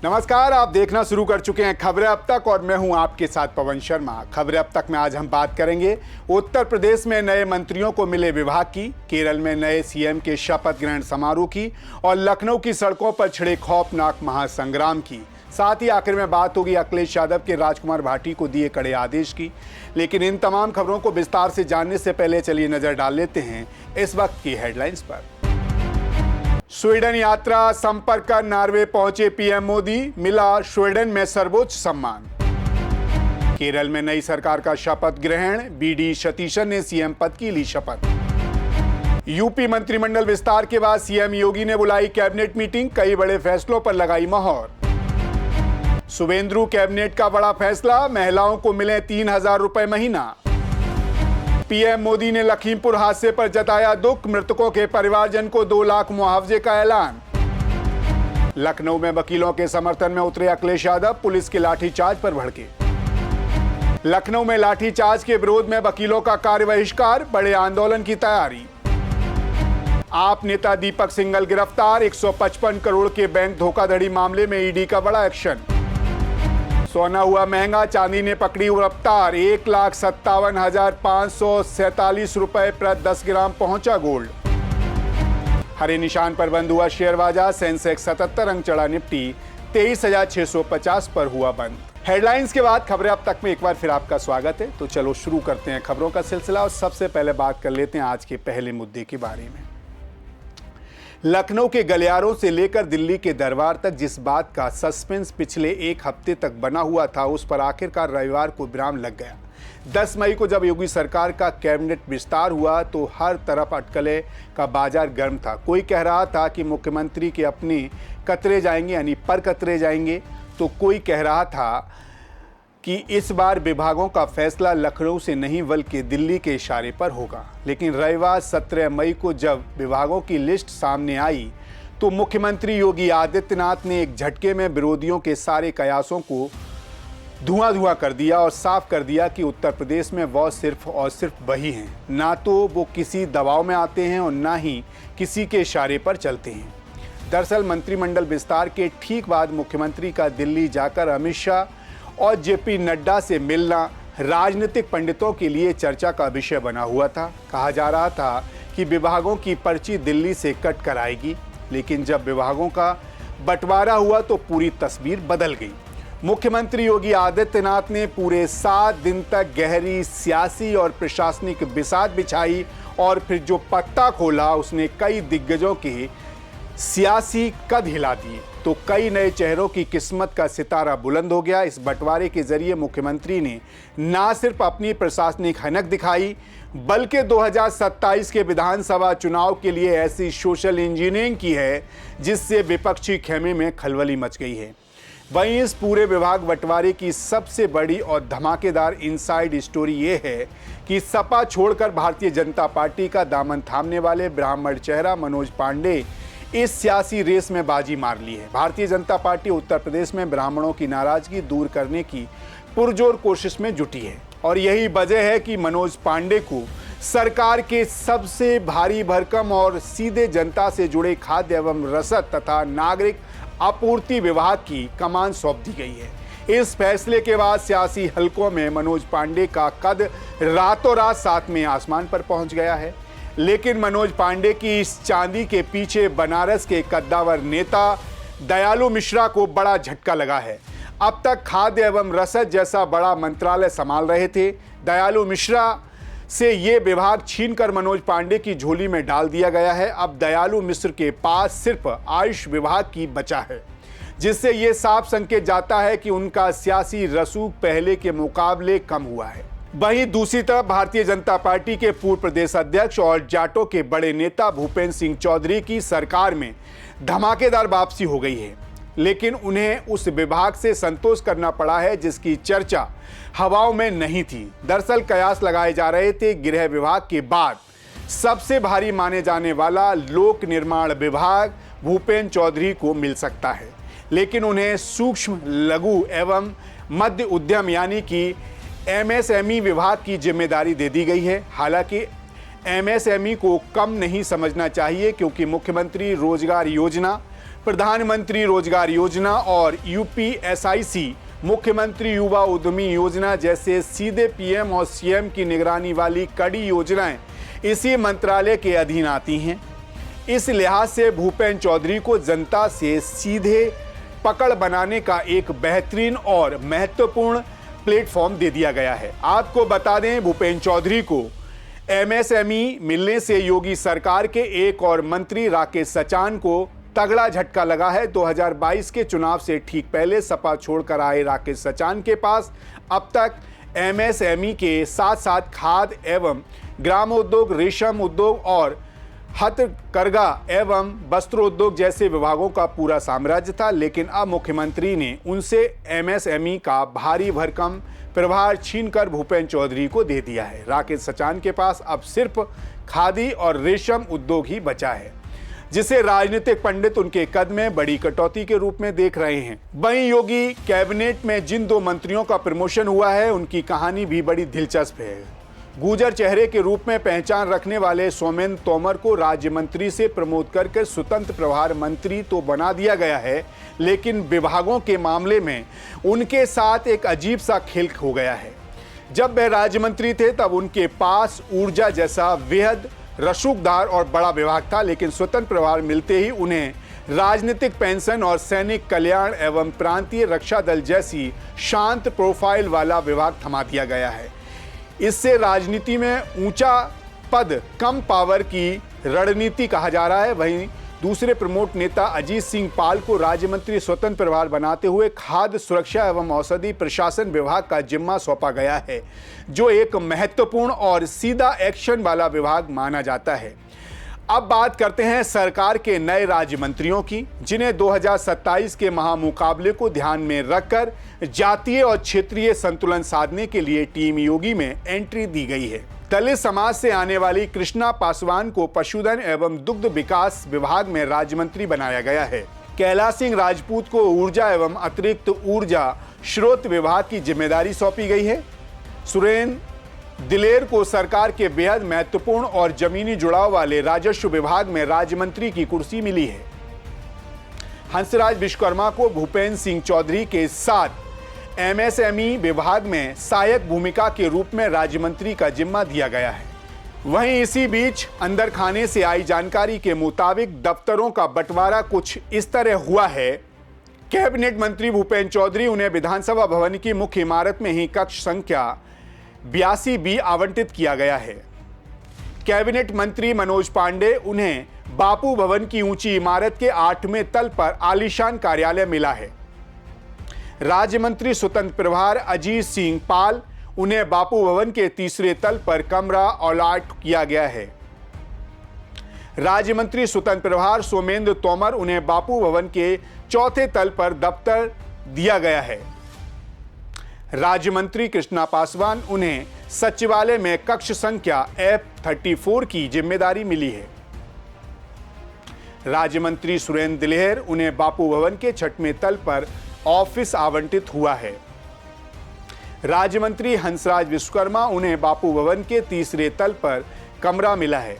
नमस्कार, आप देखना शुरू कर चुके हैं खबरें अब तक और मैं हूं आपके साथ पवन शर्मा। खबरें अब तक में आज हम बात करेंगे उत्तर प्रदेश में नए मंत्रियों को मिले विभाग की, केरल में नए सीएम के शपथ ग्रहण समारोह की और लखनऊ की सड़कों पर छिड़े खौफनाक महासंग्राम की। साथ ही आखिर में बात होगी अखिलेश यादव के राजकुमार भाटी को दिए कड़े आदेश की। लेकिन इन तमाम खबरों को विस्तार से जानने से पहले चलिए नजर डाल लेते हैं इस वक्त की हेडलाइंस पर। स्वीडन यात्रा संपर्क कर नॉर्वे पहुंचे पीएम मोदी, मिला स्वीडन में सर्वोच्च सम्मान। केरल में नई सरकार का शपथ ग्रहण, बीडी सतीशन ने सीएम पद की ली शपथ। यूपी मंत्रिमंडल विस्तार के बाद सीएम योगी ने बुलाई कैबिनेट मीटिंग, कई बड़े फैसलों पर लगाई मोहर। शुभेंदु कैबिनेट का बड़ा फैसला, महिलाओं को मिले 3,000 रुपए महीना। पीएम मोदी ने लखीमपुर हादसे पर जताया दुख, मृतकों के परिवारजन को 2 लाख मुआवजे का ऐलान। लखनऊ में वकीलों के समर्थन में उतरे अखिलेश यादव, पुलिस के लाठीचार्ज पर भड़के। लखनऊ में लाठीचार्ज के विरोध में वकीलों का कार्य बहिष्कार, बड़े आंदोलन की तैयारी। आप नेता दीपक सिंघल गिरफ्तार, 155 करोड़ के बैंक धोखाधड़ी मामले में ईडी का बड़ा एक्शन। सोना हुआ महंगा, चांदी ने पकड़ी रफ्तार, 1,57,547 रुपए प्रति 10 ग्राम पहुंचा गोल्ड। हरे निशान पर बंद हुआ शेयर बाजार, सेंसेक्स 77 अंक चढ़ा, निफ्टी 23,650 पर हुआ बंद। हेडलाइंस के बाद खबरें अब तक में एक बार फिर आपका स्वागत है। तो चलो शुरू करते हैं खबरों का सिलसिला और सबसे पहले बात कर लेते हैं आज के पहले मुद्दे के बारे में। लखनऊ के गलियारों से लेकर दिल्ली के दरबार तक जिस बात का सस्पेंस पिछले 1 हफ्ते तक बना हुआ था, उस पर आखिरकार रविवार को विराम लग गया। 10 मई को जब योगी सरकार का कैबिनेट विस्तार हुआ तो हर तरफ अटकलें का बाजार गर्म था। कोई कह रहा था कि मुख्यमंत्री के अपने कतरे जाएंगे, यानी पर कतरे जाएंगे, तो कोई कह रहा था कि इस बार विभागों का फैसला लखनऊ से नहीं बल्कि दिल्ली के इशारे पर होगा। लेकिन रविवार 17 मई को जब विभागों की लिस्ट सामने आई तो मुख्यमंत्री योगी आदित्यनाथ ने एक झटके में विरोधियों के सारे कयासों को धुआं कर दिया और साफ कर दिया कि उत्तर प्रदेश में वो सिर्फ और सिर्फ वही हैं, ना तो वो किसी दबाव में आते हैं और ना ही किसी के इशारे पर चलते हैं। दरअसल मंत्रिमंडल विस्तार के ठीक बाद मुख्यमंत्री का दिल्ली जाकर अमित शाह और जेपी नड्डा से मिलना राजनीतिक पंडितों के लिए चर्चा का विषय बना हुआ था। कहा जा रहा था कि विभागों की पर्ची दिल्ली से कट कर आएगी, लेकिन जब विभागों का बंटवारा हुआ तो पूरी तस्वीर बदल गई। मुख्यमंत्री योगी आदित्यनाथ ने पूरे 7 दिन तक गहरी सियासी और प्रशासनिक बिसात बिछाई और फिर जो पत्ता खोला उसने कई दिग्गजों के सियासी कद हिला दिए, तो कई नए चेहरों की किस्मत का सितारा बुलंद हो गया। इस बंटवारे के जरिए मुख्यमंत्री ने ना सिर्फ अपनी प्रशासनिक हनक दिखाई बल्कि 2027 के विधानसभा चुनाव के लिए ऐसी सोशल इंजीनियरिंग की है जिससे विपक्षी खेमे में खलबली मच गई है। वहीं इस पूरे विभाग बंटवारे की सबसे बड़ी और धमाकेदार इनसाइड स्टोरी ये है कि सपा छोड़कर भारतीय जनता पार्टी का दामन थामने वाले ब्राह्मण चेहरा मनोज पांडे इस सियासी रेस में बाजी मार ली है। भारतीय जनता पार्टी उत्तर प्रदेश में ब्राह्मणों की नाराजगी दूर करने की पुरजोर कोशिश में जुटी है और यही वजह है कि मनोज पांडे को सरकार के सबसे भारी भरकम और सीधे जनता से जुड़े खाद्य एवं रसद तथा नागरिक आपूर्ति विभाग की कमान सौंप दी गई है। इस फैसले के बाद सियासी हलकों में मनोज पांडे का कद रातों रात 7वें आसमान पर पहुंच गया है। लेकिन मनोज पांडे की इस चांदी के पीछे बनारस के कद्दावर नेता दयालु मिश्रा को बड़ा झटका लगा है। अब तक खाद्य एवं रसद जैसा बड़ा मंत्रालय संभाल रहे थे दयालु मिश्रा से ये विभाग छीनकर मनोज पांडे की झोली में डाल दिया गया है। अब दयालु मिश्र के पास सिर्फ आयुष विभाग की बचा है, जिससे ये साफ संकेत जाता है कि उनका सियासी रसूख पहले के मुकाबले कम हुआ है। वहीं दूसरी तरफ भारतीय जनता पार्टी के पूर्व प्रदेश अध्यक्ष और जाटों के बड़े नेता भूपेंद्र सिंह चौधरी की सरकार में धमाकेदार वापसी हो गई है, लेकिन उन्हें उस विभाग से संतोष करना पड़ा है जिसकी चर्चा हवाओं में नहीं थी। दरअसल कयास लगाए जा रहे थे गृह विभाग के बाद सबसे भारी माने जाने वाला लोक निर्माण विभाग भूपेंद्र चौधरी को मिल सकता है, लेकिन उन्हें सूक्ष्म लघु एवं मध्य उद्यम यानी कि एमएसएमई विभाग की जिम्मेदारी दे दी गई है। हालांकि एमएसएमई को कम नहीं समझना चाहिए क्योंकि मुख्यमंत्री रोजगार योजना प्रधानमंत्री रोजगार योजना और यूपीएसआईसी, मुख्यमंत्री युवा उद्यमी योजना जैसे सीधे पीएम और सीएम की निगरानी वाली कड़ी योजनाएं इसी मंत्रालय के अधीन आती हैं। इस लिहाज से भूपेंद्र चौधरी को जनता से सीधे पकड़ बनाने का एक बेहतरीन और महत्वपूर्ण प्लेटफॉर्म दे दिया गया है। आपको बता दें, भूपेंद्र चौधरी को एमएसएमई मिलने से योगी सरकार के एक और मंत्री राकेश सचान को तगड़ा झटका लगा है। 2022 के चुनाव से ठीक पहले सपा छोड़कर आए राकेश सचान के पास अब तक एमएसएमई के साथ साथ खाद्य एवं ग्रामोद्योग, रेशम उद्योग और हथकरघा एवं वस्त्रोद्योग जैसे विभागों का पूरा साम्राज्य था। लेकिन अब मुख्यमंत्री ने उनसे एमएसएमई का भारी भरकम प्रभार छीनकर भूपेंद्र चौधरी को दे दिया है। राकेश सचान के पास अब सिर्फ खादी और रेशम उद्योग ही बचा है, जिसे राजनीतिक पंडित उनके कद में बड़ी कटौती के रूप में देख रहे हैं। वहीं योगी कैबिनेट में जिन 2 मंत्रियों का प्रमोशन हुआ है, उनकी कहानी भी बड़ी दिलचस्प है। गुजर चेहरे के रूप में पहचान रखने वाले सोमेंद्र तोमर को राज्य मंत्री से प्रमोट करके स्वतंत्र प्रभार मंत्री तो बना दिया गया है, लेकिन विभागों के मामले में उनके साथ एक अजीब सा खेल हो गया है। जब वह राज्य मंत्री थे तब उनके पास ऊर्जा जैसा बेहद रसूखदार और बड़ा विभाग था, लेकिन स्वतंत्र प्रभार मिलते ही उन्हें राजनीतिक पेंशन और सैनिक कल्याण एवं प्रांतीय रक्षा दल जैसी शांत प्रोफाइल वाला विभाग थमा दिया गया है। इससे राजनीति में ऊंचा पद कम पावर की रणनीति कहा जा रहा है। वहीं दूसरे प्रमुख नेता अजीत सिंह पाल को राज्य मंत्री स्वतंत्र प्रभार बनाते हुए खाद्य सुरक्षा एवं औषधि प्रशासन विभाग का जिम्मा सौंपा गया है, जो एक महत्वपूर्ण और सीधा एक्शन वाला विभाग माना जाता है। अब बात करते हैं सरकार के नए राज्य मंत्रियों की, जिन्हें 2027 के महामुकाबले को ध्यान में रखकर जातीय और क्षेत्रीय संतुलन साधने के लिए टीम योगी में एंट्री दी गई है। दलित समाज से आने वाली कृष्णा पासवान को पशुधन एवं दुग्ध विकास विभाग में राज्य मंत्री बनाया गया है। कैलाश सिंह राजपूत को ऊर्जा एवं अतिरिक्त ऊर्जा स्रोत विभाग की जिम्मेदारी सौंपी गई है। सुरेंद्र दिलेर को सरकार के बेहद महत्वपूर्ण और जमीनी जुड़ाव वाले राजस्व विभाग में राज्य मंत्री की कुर्सी मिली है। हंसराज विश्वकर्मा को भूपेंद्र सिंह चौधरी के साथ एमएसएमई विभाग में सहायक भूमिका के रूप में राज्य मंत्री का जिम्मा दिया गया है। वहीं इसी बीच अंदर खाने से आई जानकारी के मुताबिक दफ्तरों का बंटवारा कुछ इस तरह हुआ है। कैबिनेट मंत्री भूपेंद्र चौधरी उन्हें विधानसभा भवन की मुख्य इमारत में ही कक्ष संख्या 82B आवंटित किया गया है। कैबिनेट मंत्री मनोज पांडे उन्हें बापू भवन की ऊंची इमारत के 8वें तल पर आलीशान कार्यालय मिला है। राज्य मंत्री स्वतंत्र प्रभार अजीत सिंह पाल उन्हें बापू भवन के 3रे तल पर कमरा अलॉट किया गया है। राज्य मंत्री स्वतंत्र प्रभार सोमेंद्र तोमर उन्हें बापू भवन के 4थे तल पर दफ्तर दिया गया है। राज्य मंत्री कृष्णा पासवान उन्हें सचिवालय में कक्ष संख्या F34 की जिम्मेदारी मिली है। राज्य मंत्री सुरेंद्र दिलेर उन्हें बापू भवन के 6वें तल पर ऑफिस आवंटित हुआ है। राज्य मंत्री हंसराज विश्वकर्मा उन्हें बापू भवन के 3रे तल पर कमरा मिला है।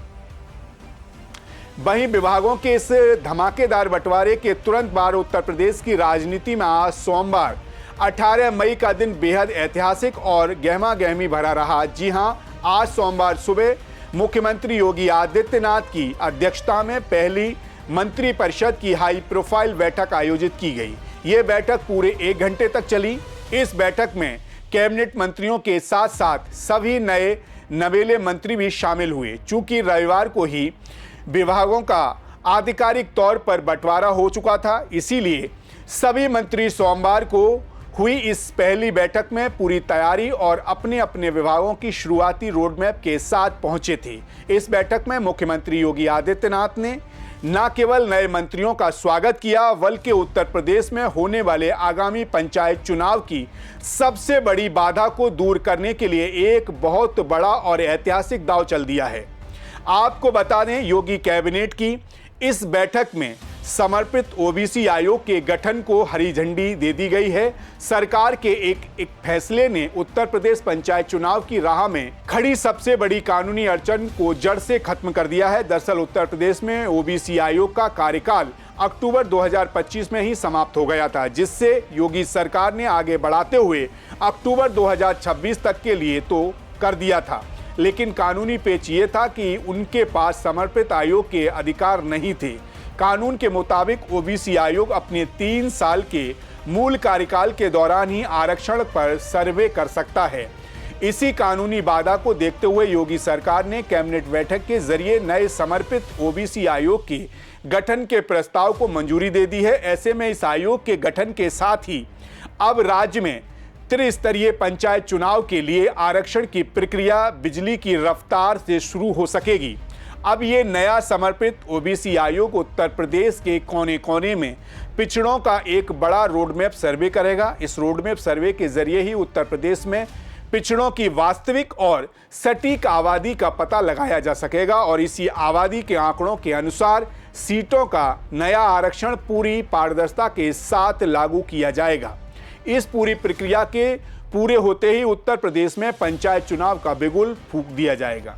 वहीं विभागों के इस धमाकेदार बंटवारे के तुरंत बाद उत्तर प्रदेश की राजनीति में आज सोमवार 18 मई का दिन बेहद ऐतिहासिक और गहमा गहमी भरा रहा। जी हां, आज सोमवार सुबह मुख्यमंत्री योगी आदित्यनाथ की अध्यक्षता में पहली मंत्रिपरिषद की हाई प्रोफाइल बैठक आयोजित की गई। ये बैठक पूरे 1 घंटे तक चली। इस बैठक में कैबिनेट मंत्रियों के साथ साथ सभी नए नवेले मंत्री भी शामिल हुए। चूंकि रविवार को ही विभागों का आधिकारिक तौर पर बंटवारा हो चुका था, इसीलिए सभी मंत्री सोमवार को हुई इस पहली बैठक में पूरी तैयारी और अपने अपने विभागों की शुरुआती रोडमैप के साथ पहुंचे थे। इस बैठक में मुख्यमंत्री योगी आदित्यनाथ ने न केवल नए मंत्रियों का स्वागत किया, बल्कि उत्तर प्रदेश में होने वाले आगामी पंचायत चुनाव की सबसे बड़ी बाधा को दूर करने के लिए एक बहुत बड़ा और ऐतिहासिक दांव चल दिया है। आपको बता दें, योगी कैबिनेट की इस बैठक में समर्पित ओबीसी आयोग के गठन को हरी झंडी दे दी गई है। सरकार के एक फैसले ने उत्तर प्रदेश पंचायत चुनाव की राह में खड़ी सबसे बड़ी कानूनी अड़चन को जड़ से खत्म कर दिया है। दरअसल उत्तर प्रदेश में ओबीसी आयोग का कार्यकाल अक्टूबर 2025 में ही समाप्त हो गया था, जिससे योगी सरकार ने आगे बढ़ाते हुए अक्टूबर 2026 तक के लिए तो कर दिया था। लेकिन कानूनी पेच ये था कि उनके पास समर्पित आयोग के अधिकार नहीं थे। कानून के मुताबिक ओबीसी आयोग अपने 3 साल के मूल कार्यकाल के दौरान ही आरक्षण पर सर्वे कर सकता है। इसी कानूनी बाधा को देखते हुए योगी सरकार ने कैबिनेट बैठक के जरिए नए समर्पित ओबीसी आयोग के गठन के प्रस्ताव को मंजूरी दे दी है। ऐसे में इस आयोग के गठन के साथ ही अब राज्य में त्रिस्तरीय पंचायत चुनाव के लिए आरक्षण की प्रक्रिया बिजली की रफ्तार से शुरू हो सकेगी। अब ये नया समर्पित ओबीसी आयोग उत्तर प्रदेश के कोने कोने में पिछड़ों का एक बड़ा रोडमैप सर्वे करेगा। इस रोडमैप सर्वे के जरिए ही उत्तर प्रदेश में पिछड़ों की वास्तविक और सटीक आबादी का पता लगाया जा सकेगा और इसी आबादी के आंकड़ों के अनुसार सीटों का नया आरक्षण पूरी पारदर्शिता के साथ लागू किया जाएगा। इस पूरी प्रक्रिया के पूरे होते ही उत्तर प्रदेश में पंचायत चुनाव का बिगुल फूंक दिया जाएगा।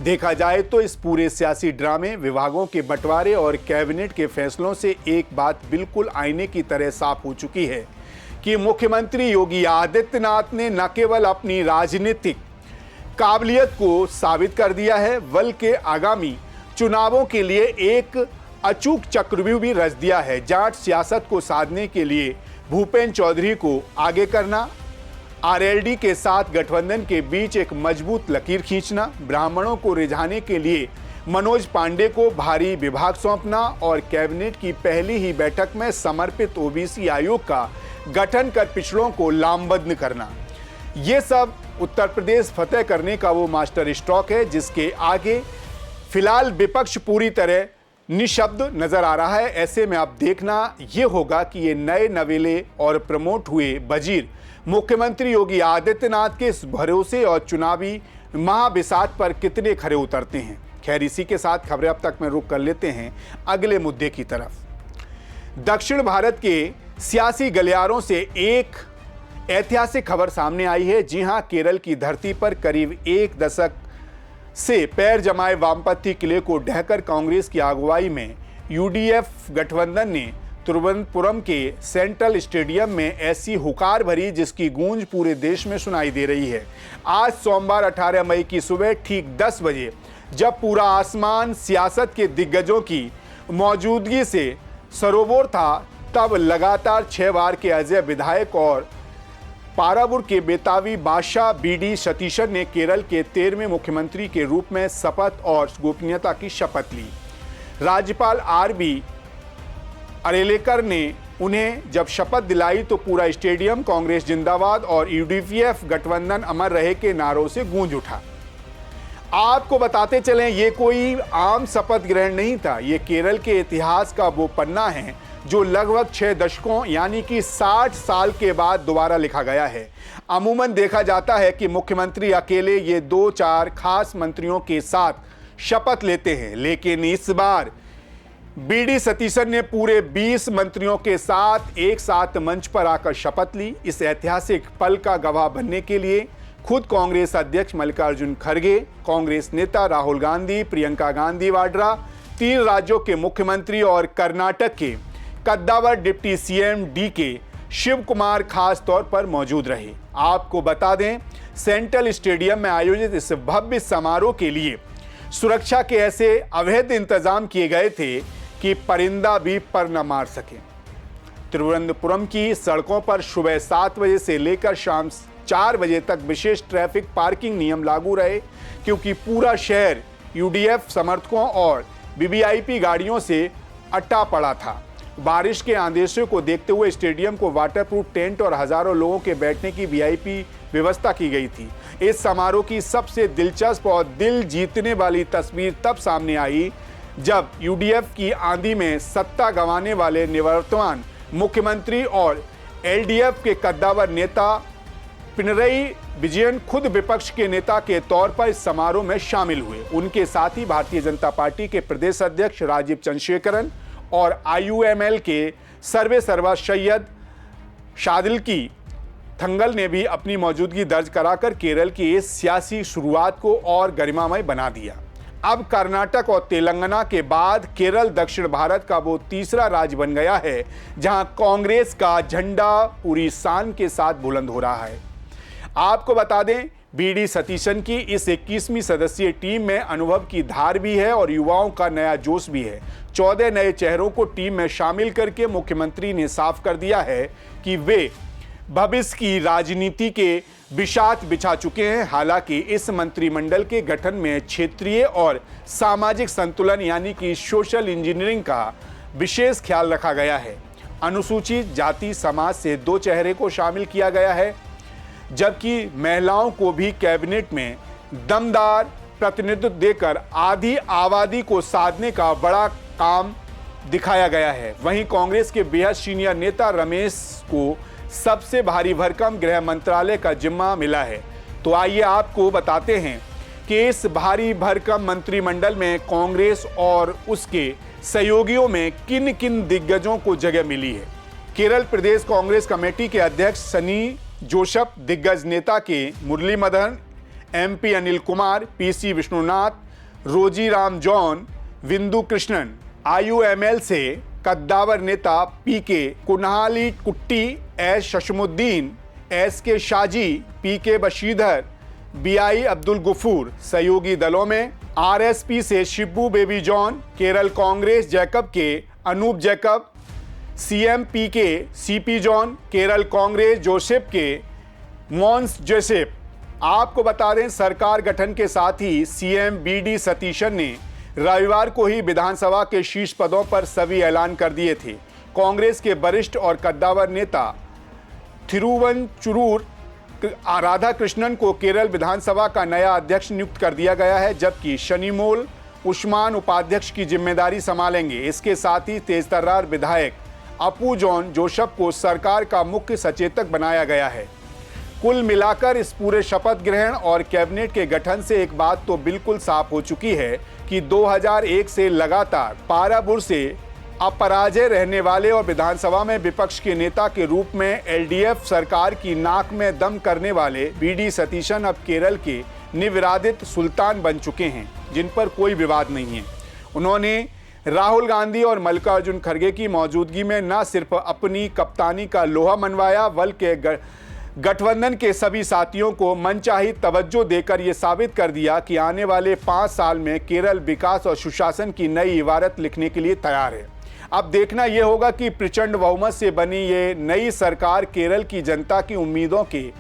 देखा जाए तो इस पूरे सियासी ड्रामे, विभागों के बंटवारे और कैबिनेट के फैसलों से एक बात बिल्कुल आईने की तरह साफ हो चुकी है कि मुख्यमंत्री योगी आदित्यनाथ ने न केवल अपनी राजनीतिक काबिलियत को साबित कर दिया है, बल्कि आगामी चुनावों के लिए एक अचूक चक्रव्यूह भी रच दिया है। जाट सियासत को साधने के लिए भूपेंद्र चौधरी को आगे करना, आरएलडी के साथ गठबंधन के बीच एक मजबूत लकीर खींचना, ब्राह्मणों को रिझाने के लिए मनोज पांडे को भारी विभाग सौंपना और कैबिनेट की पहली ही बैठक में समर्पित ओबीसी आयोग का गठन कर पिछड़ों को लामबंद करना, ये सब उत्तर प्रदेश फतेह करने का वो मास्टर स्ट्रोक है जिसके आगे फिलहाल विपक्ष पूरी तरह निशब्द नजर आ रहा है। ऐसे में अब देखना ये होगा कि ये नए नवेले और प्रमोट हुए वजीर मुख्यमंत्री योगी आदित्यनाथ के इस भरोसे और चुनावी महाबिसात पर कितने खरे उतरते हैं। खैर, इसी के साथ खबरें अब तक में रुक कर लेते हैं अगले मुद्दे की तरफ। दक्षिण भारत के सियासी गलियारों से एक ऐतिहासिक खबर सामने आई है। जी हां, केरल की धरती पर करीब 1 दशक से पैर जमाए वामपंथी किले को ढहकर कांग्रेस की अगुवाई में यूडीएफ गठबंधन ने तिरुवनंतपुरम के सेंट्रल स्टेडियम में ऐसी हुकार भरी जिसकी गूंज पूरे देश में सुनाई दे रही है। आज सोमवार 18 मई की सुबह ठीक 10 बजे जब पूरा आसमान सियासत के दिग्गजों की मौजूदगी से सरोबोर था, तब लगातार 6 बार के अजय विधायक और पारावुर के बेतावी बादशाह बीडी सतीशन ने केरल के 13वें मुख्यमंत्री के रूप में शपथ और गोपनीयता की शपथ ली। राज्यपाल आरबी अरेलेकर ने उन्हें जब शपथ दिलाई तो पूरा स्टेडियम कांग्रेस जिंदाबाद और यूडीएफ गठबंधन अमर रहे के नारों से गूंज उठा। आपको बताते चलें, ये कोई आम शपथ ग्रहण नहीं था। ये केरल के इतिहास का वो पन्ना है जो लगभग 6 दशकों यानी कि 60 साल के बाद दोबारा लिखा गया है। अमूमन देखा जाता है कि मुख्यमंत्री अकेले ये 2-4 खास मंत्रियों के साथ शपथ लेते हैं, लेकिन इस बार बीडी सतीशन ने पूरे 20 मंत्रियों के साथ एक साथ मंच पर आकर शपथ ली। इस ऐतिहासिक पल का गवाह बनने के लिए खुद कांग्रेस अध्यक्ष मल्लिकार्जुन खड़गे, कांग्रेस नेता राहुल गांधी, प्रियंका गांधी वाड्रा, 3 राज्यों के मुख्यमंत्री और कर्नाटक के कद्दावर deputy CM DK Shivakumar खास तौर पर मौजूद रहे। आपको बता दें, सेंट्रल स्टेडियम में आयोजित इस भव्य समारोह के लिए सुरक्षा के ऐसे अवैध इंतजाम किए गए थे कि परिंदा भी पर न मार सके। तिरुवनंतपुरम की सड़कों पर सुबह 7 बजे से लेकर शाम 4 बजे तक विशेष ट्रैफिक पार्किंग नियम लागू रहे, क्योंकि पूरा शहर यूडीएफ समर्थकों और वीवीआईपी गाड़ियों से अट्टा पड़ा था। बारिश के आदेशों को देखते हुए स्टेडियम को वाटरप्रूफ टेंट और हजारों लोगों के बैठने की वीआईपी व्यवस्था की गई थी। इस समारोह की सबसे दिलचस्प और दिल जीतने वाली तस्वीर तब सामने आई जब यूडीएफ की आंधी में सत्ता गंवाने वाले निवर्तमान मुख्यमंत्री और एलडीएफ के कद्दावर नेता पिनरई विजयन खुद विपक्ष के नेता के तौर पर इस समारोह में शामिल हुए। उनके साथ ही भारतीय जनता पार्टी के प्रदेश अध्यक्ष राजीव चंद्रशेखरन और आईयूएमएल के सर्वेसर्वा सैयद शादिल्की थंगल ने भी अपनी मौजूदगी दर्ज कराकर केरल की इस सियासी शुरुआत को और गरिमामय बना दिया। अब कर्नाटक और तेलंगाना के बाद केरल दक्षिण भारत का वो तीसरा राज्य बन गया है जहां कांग्रेस का झंडा पूरी शान के साथ बुलंद हो रहा है। आपको बता दें, बीडी सतीशन की इस 21वीं सदस्यीय टीम में अनुभव की धार भी है और युवाओं का नया जोश भी है। 14 नए चेहरों को टीम में शामिल करके मुख्यमंत्री ने साफ कर दिया है कि वे भविष्य की राजनीति के बिछात बिछा चुके हैं। हालांकि इस मंत्रिमंडल के गठन में क्षेत्रीय और सामाजिक संतुलन यानी कि सोशल इंजीनियरिंग का विशेष ख्याल रखा गया है। अनुसूचित जाति समाज से 2 चेहरे को शामिल किया गया है, जबकि महिलाओं को भी कैबिनेट में दमदार प्रतिनिधित्व देकर आधी आबादी को साधने का बड़ा काम दिखाया गया है। वहीं कांग्रेस के बेहद सीनियर नेता रमेश को सबसे भारी भरकम गृह मंत्रालय का जिम्मा मिला है। तो आइए आपको बताते हैं कि इस भारी भरकम मंत्रिमंडल में कांग्रेस और उसके सहयोगियों में किन किन दिग्गजों को जगह मिली है। केरल प्रदेश कांग्रेस कमेटी के अध्यक्ष सनी जोसेफ, दिग्गज नेता के मुरली मदन, MP अनिल कुमार, PC विष्णुनाथ, रोजी राम जॉन, विंदु कृष्णन, IUML से कद्दावर नेता PK कुन्हाली कुट्टी, S शशमुद्दीन, SK Shaji, PK बशीधर, BI Abdul Ghafoor. सहयोगी दलों में RSP से Shibbu baby John, Kerala Congress Jacob के अनूप जैकब, CMP के CP John, Kerala Congress Joseph के मॉन्स जोसेफ। आपको बता दें, सरकार गठन के साथ ही CM BD सतीशन ने रविवार को ही विधानसभा के शीर्ष पदों पर सभी ऐलान कर दिए थे। कांग्रेस के वरिष्ठ और कद्दावर नेता थिरुवंचुरूर राधाकृष्णन को केरल विधानसभा का नया अध्यक्ष नियुक्त कर दिया गया है, जबकि शनिमोल उस्मान उपाध्यक्ष की जिम्मेदारी संभालेंगे। इसके साथ ही तेजतर्रार विधायक अपू जॉन जोसेफ को सरकार का मुख्य सचेतक बनाया गया है। कुल मिलाकर इस पूरे शपथ ग्रहण और कैबिनेट के गठन से एक बात तो बिल्कुल साफ हो चुकी है कि 2001 से लगातार पाराबुर से अपराजय रहने वाले और विधानसभा में विपक्ष के नेता के रूप में LDF सरकार की नाक में दम करने वाले BD सतीशन अब केरल के निविरादित सुल्तान बन चुके हैं, जिन पर कोई विवाद नहीं है। उन्होंने राहुल गांधी और मल्लिकार्जुन खड़गे की मौजूदगी में न सिर्फ अपनी कप्तानी का लोहा मनवाया, बल्कि गठबंधन के सभी साथियों को मनचाही तवज्जो देकर यह साबित कर दिया कि आने वाले 5 साल में केरल विकास और सुशासन की नई इबारत लिखने के लिए तैयार है। अब देखना यह होगा कि प्रचंड बहुमत से बनी ये नई सरकार केरल की जनता की उम्मीदों के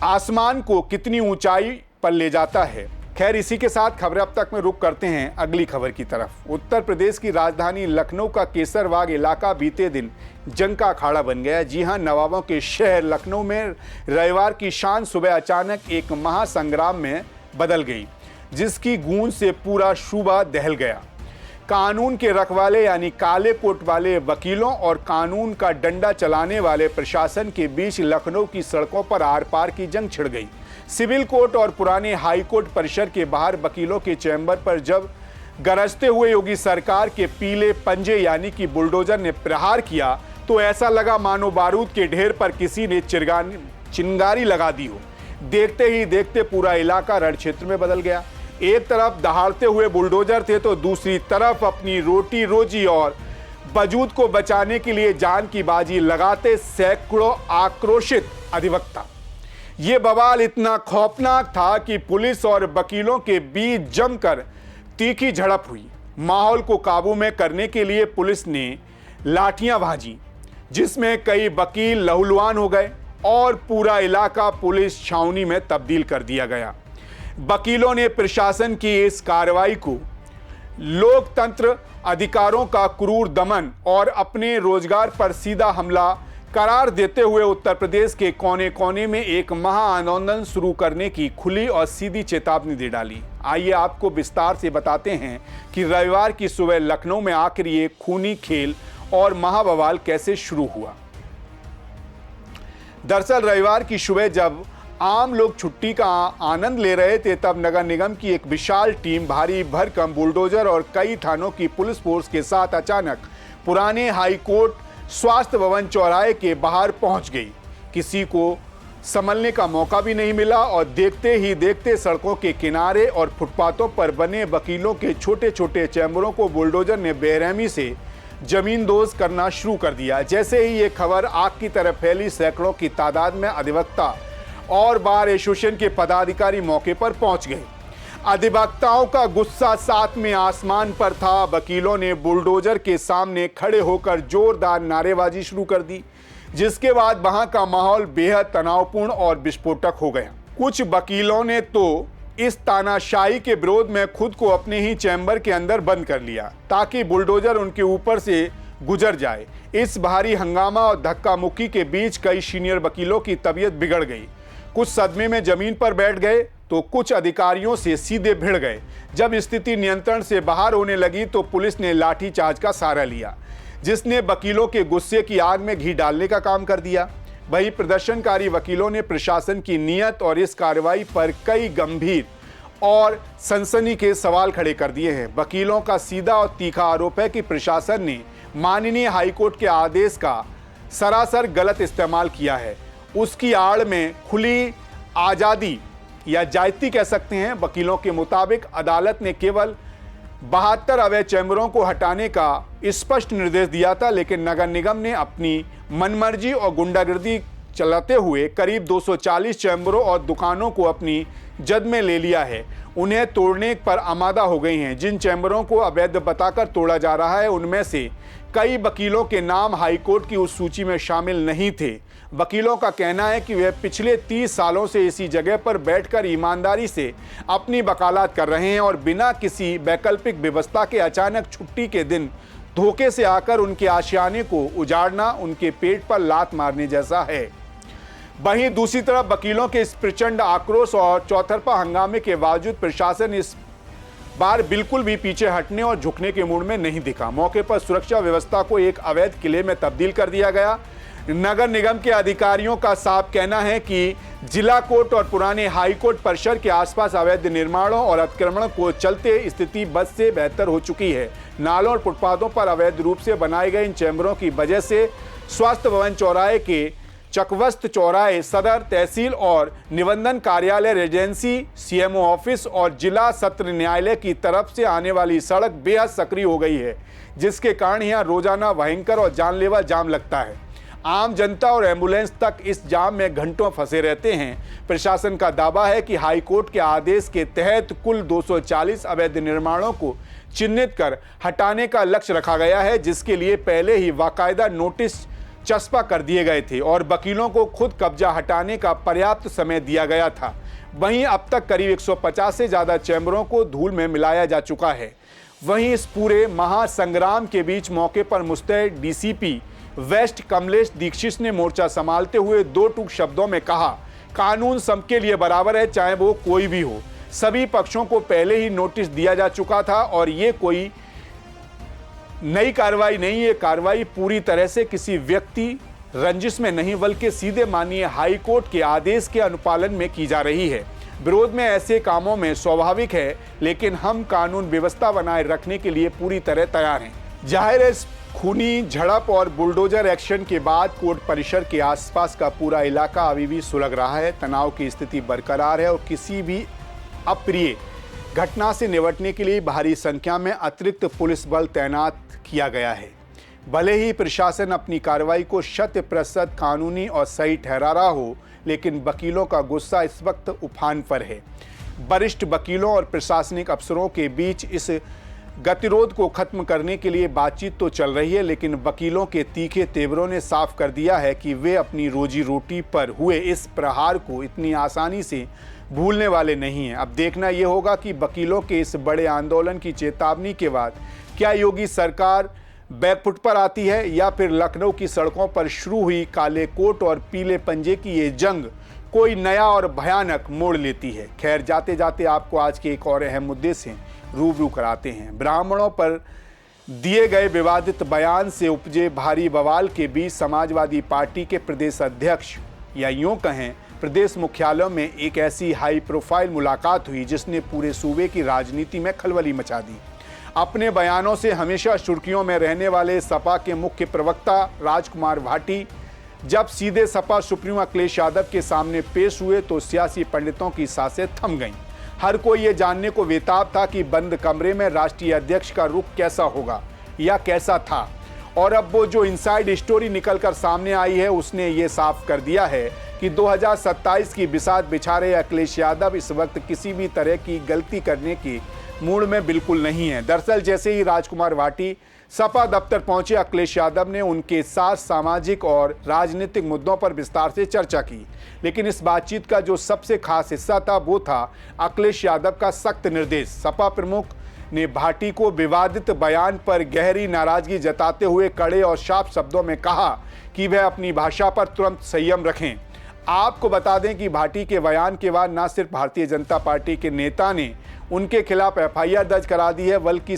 आसमान को कितनी ऊंचाई पर ले जाता है। खैर, इसी के साथ खबरें अब तक में रुक करते हैं अगली खबर की तरफ। उत्तर प्रदेश की राजधानी लखनऊ का केसरबाग इलाका बीते दिन जंग का अखाड़ा बन गया। जी हां, नवाबों के शहर लखनऊ में रविवार की शाम सुबह अचानक एक महासंग्राम में बदल गई, जिसकी गूंज से पूरा सूबा दहल गया। कानून के रखवाले यानी काले कोट वाले वकीलों और कानून का डंडा चलाने वाले प्रशासन के बीच लखनऊ की सड़कों पर आर पार की जंग छिड़ गई। सिविल कोर्ट और पुराने हाई कोर्ट परिसर के बाहर वकीलों के चैम्बर पर जब गरजते हुए योगी सरकार के पीले पंजे यानी कि बुलडोजर ने प्रहार किया तो ऐसा लगा मानो बारूद के ढेर पर किसी ने चिंगारी लगा दी हो। देखते ही देखते पूरा इलाका रण क्षेत्र में बदल गया। एक तरफ दहाड़ते हुए बुलडोजर थे तो दूसरी तरफ अपनी रोटी रोजी और वजूद को बचाने के लिए जान की बाजी लगाते सैकड़ों आक्रोशित अधिवक्ता। ये बवाल इतना खौफनाक था कि पुलिस और वकीलों के बीच जमकर तीखी झड़प हुई। माहौल को काबू में करने के लिए पुलिस ने लाठियां भाजी, जिसमें कई वकील लहूलुहान हो गए और पूरा इलाका पुलिस छावनी में तब्दील कर दिया गया। वकीलों ने प्रशासन की इस कार्रवाई को लोकतंत्र अधिकारों का क्रूर दमन और अपने रोजगार पर सीधा हमला करार देते हुए उत्तर प्रदेश के कोने कोने में एक महा आंदोलन शुरू करने की खुली और सीधी चेतावनी दे डाली। आइए आपको विस्तार से बताते हैं कि रविवार की सुबह लखनऊ में आखिर ये खूनी खेल और महाबवाल कैसे शुरू हुआ। दरअसल रविवार की सुबह जब आम लोग छुट्टी का आनंद ले रहे थे, तब नगर निगम की एक विशाल टीम भारी भरकम बुलडोजर और कई थानों की पुलिस फोर्स के साथ अचानक पुराने हाई कोर्ट स्वास्थ्य भवन चौराहे के बाहर पहुंच गई। किसी को संभलने का मौका भी नहीं मिला और देखते ही देखते सड़कों के किनारे और फुटपाथों पर बने वकीलों के छोटे छोटे चैम्बरों को बुलडोजर ने बेरहमी से जमींदोज करना शुरू कर दिया। जैसे ही ये खबर आग की तरह फैली, सैकड़ों की तादाद में अधिवक्ता और बार एसोसिएशन के पदाधिकारी मौके पर पहुंच गए। अधिवक्ताओं का गुस्सा साथ में आसमान पर था। वकीलों ने बुलडोजर के सामने खड़े होकर जोरदार नारेबाजी शुरू कर दी, जिसके बाद वहां का माहौल बेहद तनावपूर्ण और विस्फोटक हो गया। कुछ वकीलों ने तो इस तानाशाही के विरोध में खुद को अपने ही चैम्बर के अंदर बंद कर लिया ताकि बुलडोजर उनके ऊपर से गुजर जाए। इस भारी हंगामा और धक्का मुक्की के बीच कई सीनियर वकीलों की तबीयत बिगड़ गई। कुछ सदमे में जमीन पर बैठ गए तो कुछ अधिकारियों से सीधे भिड़ गए। जब स्थिति नियंत्रण से बाहर होने लगी तो पुलिस ने लाठीचार्ज का सहारा लिया, जिसने वकीलों के गुस्से की आग में घी डालने का काम कर दिया। वहीं प्रदर्शनकारी वकीलों ने प्रशासन की नीयत और इस कार्रवाई पर कई गंभीर और सनसनी के सवाल खड़े कर दिए हैं। वकीलों का सीधा और तीखा आरोप है कि प्रशासन ने माननीय हाईकोर्ट के आदेश का सरासर गलत इस्तेमाल किया है। उसकी आड़ में खुली आज़ादी या जायती कह सकते हैं। वकीलों के मुताबिक अदालत ने केवल 72 अवैध चैम्बरों को हटाने का स्पष्ट निर्देश दिया था, लेकिन नगर निगम ने अपनी मनमर्जी और गुंडागर्दी चलाते हुए करीब 240 चैम्बरों और दुकानों को अपनी जद में ले लिया है। उन्हें तोड़ने पर आमादा हो गई हैं। जिन चैम्बरों को अवैध बताकर तोड़ा जा रहा है, उनमें से कई वकीलों के नाम हाईकोर्ट की उस सूची में शामिल नहीं थे। वकीलों का कहना है कि वे पिछले 30 सालों से इसी जगह पर बैठकर ईमानदारी से अपनी वकालत कर रहे हैं और बिना किसी वैकल्पिक व्यवस्था के अचानक छुट्टी के दिन धोखे से आकर उनके आशियाने को उजाड़ना उनके पेट पर लात मारने जैसा है। वहीं दूसरी तरफ वकीलों के इस प्रचंड आक्रोश और चौतरफा हंगामे के बावजूद प्रशासन इस बार बिल्कुल भी पीछे हटने और झुकने के मूड में नहीं दिखा। मौके पर सुरक्षा व्यवस्था को एक अवैध किले में तब्दील कर दिया गया। नगर निगम के अधिकारियों का साफ कहना है कि जिला कोर्ट और पुराने हाई कोर्ट परिसर के आसपास अवैध निर्माणों और अतिक्रमण को चलते स्थिति बद से बेहतर हो चुकी है। नालों और फुटपाथों पर अवैध रूप से बनाए गए इन चैम्बरों की वजह से स्वास्थ्य भवन चौराहे के चकवस्त चौराहे, सदर तहसील और निबंधन कार्यालय, रेजिडेंसी, सीएमओ ऑफिस और जिला सत्र न्यायालय की तरफ से आने वाली सड़क बेहद सक्रिय हो गई है, जिसके कारण यहाँ रोजाना भयंकर और जानलेवा जाम लगता है। आम जनता और एम्बुलेंस तक इस जाम में घंटों फंसे रहते हैं। प्रशासन का दावा है कि हाईकोर्ट के आदेश के तहत कुल 240 अवैध निर्माणों को चिन्हित कर हटाने का लक्ष्य रखा गया है, जिसके लिए पहले ही बाकायदा नोटिस चस्पा कर दिए गए थे और वकीलों को खुद कब्जा हटाने का पर्याप्त समय दिया गया था। वहीं अब तक करीब 150 से ज़्यादा चैम्बरों को धूल में मिलाया जा चुका है। वहीं इस पूरे महासंग्राम के बीच मौके पर मुस्तैद डीसीपी वेस्ट कमलेश दीक्षित ने मोर्चा संभालते हुए दो टूक शब्दों में कहा, कानून सबके लिए बराबर है, चाहे वो कोई भी हो। सभी पक्षों को पहले ही नोटिस दिया जा चुका था और ये कोई नई कार्रवाई नहीं है। कार्रवाई पूरी तरह से किसी व्यक्ति रंजिश में नहीं बल्कि सीधे माननीय हाई कोर्ट के आदेश के अनुपालन में की जा रही है। विरोध में ऐसे कामों में स्वाभाविक है, लेकिन हम कानून व्यवस्था बनाए रखने के लिए पूरी तरह तैयार हैं। जाहिर है, खूनी झड़प और बुलडोजर एक्शन के बाद कोर्ट परिसर के आसपास का पूरा इलाका अभी भी सुलग रहा है। तनाव की स्थिति बरकरार है और किसी भी अप्रिय घटना से निपटने के लिए भारी संख्या में अतिरिक्त पुलिस बल तैनात किया गया है। भले ही प्रशासन अपनी कार्रवाई को 100% कानूनी और सही ठहरा रहा हो, लेकिन वकीलों का गुस्सा इस वक्त उफान पर है। वरिष्ठ वकीलों और प्रशासनिक अफसरों के बीच इस गतिरोध को खत्म करने के लिए बातचीत तो चल रही है, लेकिन वकीलों के तीखे तेवरों ने साफ कर दिया है कि वे अपनी रोजी रोटी पर हुए इस प्रहार को इतनी आसानी से भूलने वाले नहीं हैं। अब देखना यह होगा कि वकीलों के इस बड़े आंदोलन की चेतावनी के बाद क्या योगी सरकार बैकफुट पर आती है या फिर लखनऊ की सड़कों पर शुरू हुई काले कोट और पीले पंजे की ये जंग कोई नया और भयानक मोड़ लेती है। खैर, जाते जाते आपको आज के एक और अहम मुद्दे से रूबरू कराते हैं। ब्राह्मणों पर दिए गए विवादित बयान से उपजे भारी बवाल के बीच समाजवादी पार्टी के प्रदेश अध्यक्ष या यूं कहें प्रदेश मुख्यालयों में एक ऐसी हाई प्रोफाइल मुलाकात हुई जिसने पूरे सूबे की राजनीति में खलबली मचा दी। अपने बयानों से हमेशा सुर्खियों में रहने वाले सपा के मुख्य प्रवक्ता राजकुमार भाटी जब सीधे सपा सुप्रीमो अखिलेश यादव के सामने पेश हुए तो सियासी पंडितों की सांसें थम गईं। हर कोई ये जानने को बेताब था कि बंद कमरे में राष्ट्रीय अध्यक्ष का रुख कैसा होगा या कैसा था। और अब वो जो इनसाइड स्टोरी निकलकर सामने आई है उसने ये साफ कर दिया है कि 2027 की बिसात बिछा रहे अखिलेश यादव इस वक्त किसी भी तरह की गलती करने की मूड में बिल्कुल नहीं है। दरअसल जैसे ही राजकुमार भाटी सपा दफ्तर पहुंचे, अखिलेश यादव ने उनके साथ सामाजिक और राजनीतिक मुद्दों पर विस्तार से चर्चा की। लेकिन इस बातचीत का जो सबसे खास हिस्सा था वो था अखिलेश यादव का सख्त निर्देश। सपा प्रमुख ने भाटी को विवादित बयान पर गहरी नाराजगी जताते हुए कड़े और साफ शब्दों में कहा कि वह अपनी भाषा पर तुरंत संयम रखें। आपको बता दें कि भाटी के बयान के बाद न सिर्फ भारतीय जनता पार्टी के नेता ने उनके खिलाफ एफआईआर दर्ज करा दी है, बल्कि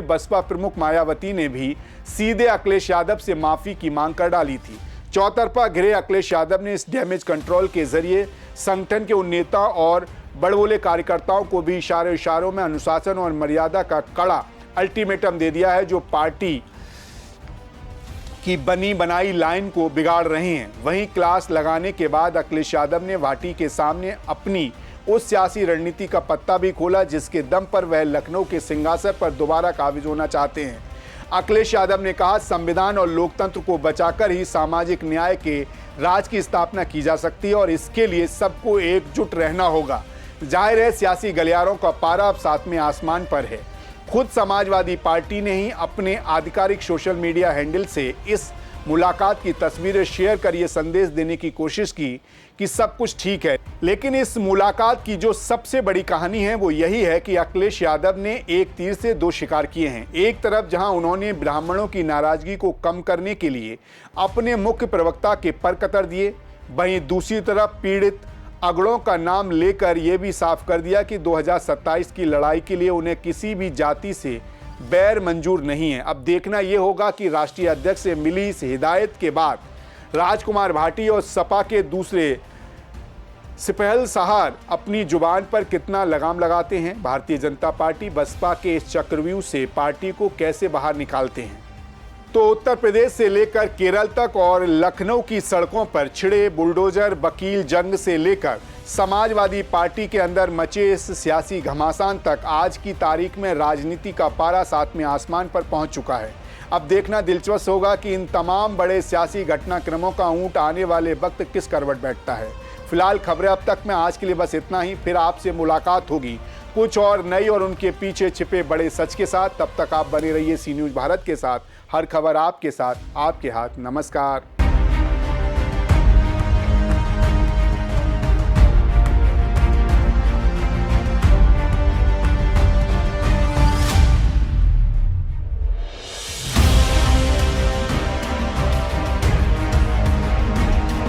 बसपा प्रमुख मायावती ने भी सीधे अखिलेश यादव से माफी की मांग कर डाली थी। चौतरफा घिरे अखिलेश यादव ने इस डैमेज कंट्रोल के जरिए संगठन के उन नेता और बड़बोले कार्यकर्ताओं को भी इशारों में अनुशासन और मर्यादा का कड़ा अल्टीमेटम दे दिया है, जो पार्टी की बनी बनाई लाइन को बिगाड़ रहे हैं। वहीं क्लास लगाने के बाद अखिलेश यादव ने भाटी के सामने अपनी उस सियासी रणनीति का पत्ता भी खोला जिसके दम पर वह लखनऊ के सिंहासन पर दोबारा काबिज होना चाहते हैं। अखिलेश यादव ने कहा, संविधान और लोकतंत्र को बचाकर ही सामाजिक न्याय के राज की स्थापना की जा सकती है और इसके लिए सबको एकजुट रहना होगा। जाहिर है सियासी गलियारों का पारा अब सातवें आसमान पर है। खुद समाजवादी पार्टी ने ही अपने आधिकारिक सोशल मीडिया हैंडल से इस मुलाकात की तस्वीरें शेयर कर ये संदेश देने की कोशिश की कि सब कुछ ठीक है। लेकिन इस मुलाकात की जो सबसे बड़ी कहानी है वो यही है कि अखिलेश यादव ने एक तीर से दो शिकार किए हैं। एक तरफ जहां उन्होंने ब्राह्मणों की नाराजगी को कम करने के लिए अपने मुख्य प्रवक्ता के पर कतर दिए, वहीं दूसरी तरफ पीड़ित अगड़ों का नाम लेकर यह भी साफ कर दिया कि 2027 की लड़ाई के लिए उन्हें किसी भी जाति से बैर मंजूर नहीं है। अब देखना यह होगा कि राष्ट्रीय अध्यक्ष से मिली इस हिदायत के बाद राजकुमार भाटी और सपा के दूसरे सिपहल सहार अपनी जुबान पर कितना लगाम लगाते हैं। भारतीय जनता पार्टी बसपा के इस चक्रव्यूह से पार्टी को कैसे बाहर निकालते हैं। तो उत्तर प्रदेश से लेकर केरल तक और लखनऊ की सड़कों पर छिड़े बुलडोजर वकील जंग से लेकर समाजवादी पार्टी के अंदर मचे इस सियासी घमासान तक आज की तारीख में राजनीति का पारा सातवें आसमान पर पहुंच चुका है। अब देखना दिलचस्प होगा कि इन तमाम बड़े सियासी घटनाक्रमों का ऊंट आने वाले वक्त किस करवट बैठता है। फिलहाल खबरें अब तक में आज के लिए बस इतना ही। फिर आपसे मुलाकात होगी कुछ और नई और उनके पीछे छिपे बड़े सच के साथ। तब तक आप बने रहिए सी न्यूज़ भारत के साथ। हर खबर आपके साथ, आपके हाथ। नमस्कार।